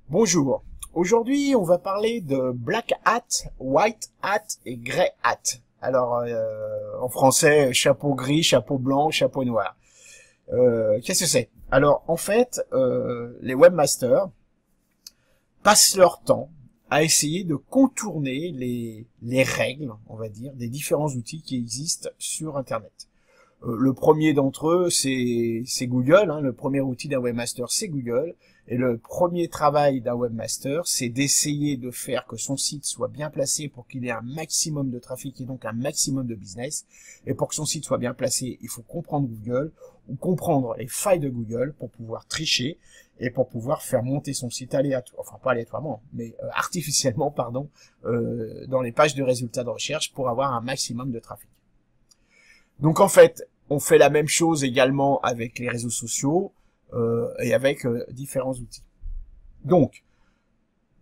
Bonjour. Aujourd'hui, on va parler de black hat, white hat et grey hat. Alors, en français, chapeau gris, chapeau blanc, chapeau noir. Qu'est-ce que c'est? Alors, en fait, les webmasters passent leur temps à essayer de contourner les règles, on va dire, des différents outils qui existent sur Internet. Le premier d'entre eux, c'est Google. Le premier outil d'un webmaster, c'est Google. Et le premier travail d'un webmaster, c'est d'essayer de faire que son site soit bien placé pour qu'il ait un maximum de trafic et donc un maximum de business. Et pour que son site soit bien placé, il faut comprendre Google ou comprendre les failles de Google pour pouvoir tricher et pour pouvoir faire monter son site aléatoirement, enfin pas aléatoirement, mais artificiellement, pardon, dans les pages de résultats de recherche pour avoir un maximum de trafic. Donc en fait, on fait la même chose également avec les réseaux sociaux et avec différents outils. Donc,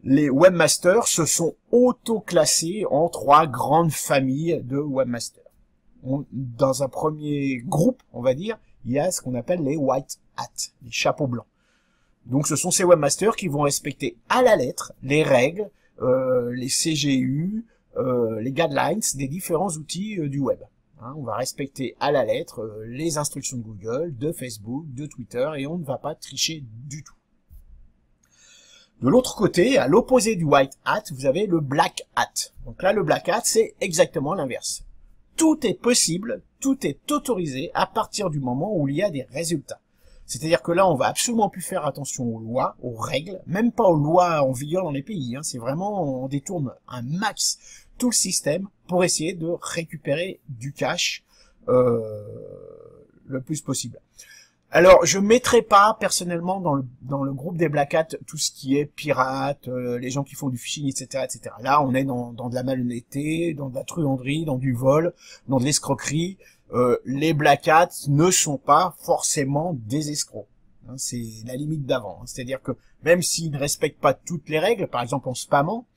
les webmasters se sont auto-classés en trois grandes familles de webmasters. Dans un premier groupe, on va dire, il y a ce qu'on appelle les white hats, les chapeaux blancs. Donc ce sont ces webmasters qui vont respecter à la lettre les règles, les CGU, les guidelines des différents outils du web. On va respecter à la lettre les instructions de Google, de Facebook, de Twitter, et on ne va pas tricher du tout. De l'autre côté, à l'opposé du white hat, vous avez le black hat. Donc là, le black hat, c'est exactement l'inverse. Tout est possible, tout est autorisé à partir du moment où il y a des résultats. C'est-à-dire que là, on va absolument plus faire attention aux lois, aux règles, même pas aux lois en vigueur dans les pays. C'est vraiment, on détourne un max tout le système pour essayer de récupérer du cash le plus possible. Alors, je mettrai pas personnellement dans le groupe des black hats tout ce qui est pirate, les gens qui font du phishing, etc., etc. Là, on est dans de la malhonnêteté, dans de la truanderie, dans du vol, dans de l'escroquerie. Les black hats ne sont pas forcément des escrocs. C'est la limite d'avant. C'est-à-dire que même s'ils ne respectent pas toutes les règles, par exemple en spammant,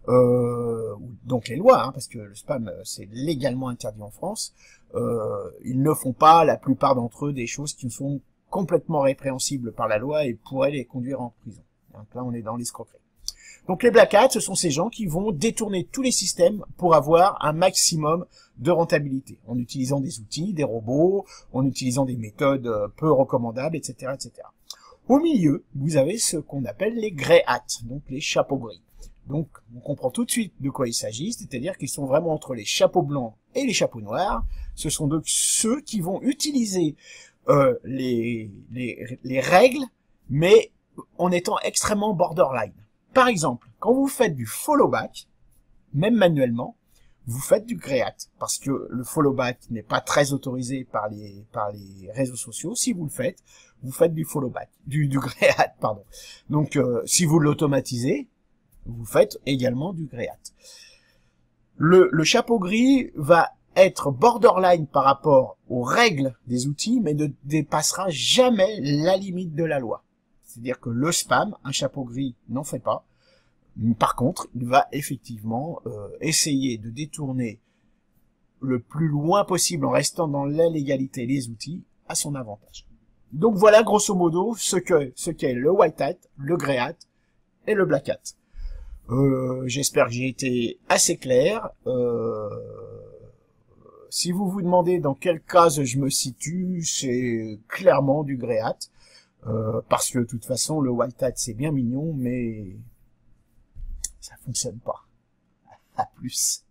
donc les lois, parce que le spam c'est légalement interdit en France, ils ne font pas, la plupart d'entre eux, des choses qui sont complètement répréhensibles par la loi et pourraient les conduire en prison. Donc là on est dans l'escroquerie. Donc les black hats, ce sont ces gens qui vont détourner tous les systèmes pour avoir un maximum de rentabilité, en utilisant des outils, des robots, en utilisant des méthodes peu recommandables, etc., etc. Au milieu, vous avez ce qu'on appelle les grey hats, donc les chapeaux gris. Donc, on comprend tout de suite de quoi il s'agit, c'est-à-dire qu'ils sont vraiment entre les chapeaux blancs et les chapeaux noirs. Ce sont donc ceux qui vont utiliser les règles, mais en étant extrêmement borderline. Par exemple, quand vous faites du follow back, même manuellement, vous faites du grey hat, parce que le follow back n'est pas très autorisé par les réseaux sociaux. Si vous le faites, vous faites du follow back, du grey hat, pardon. Donc, si vous l'automatisez, vous faites également du grey hat. Le chapeau gris va être borderline par rapport aux règles des outils, mais ne dépassera jamais la limite de la loi. C'est-à-dire que le spam, un chapeau gris n'en fait pas. Par contre, il va effectivement essayer de détourner le plus loin possible en restant dans la légalité les outils à son avantage. Donc voilà grosso modo ce qu'est le white hat, le grey hat et le black hat. J'espère que j'ai été assez clair. Si vous vous demandez dans quelle case je me situe, c'est clairement du grey hat. Parce que de toute façon, le white hat c'est bien mignon, mais ça fonctionne pas. À plus.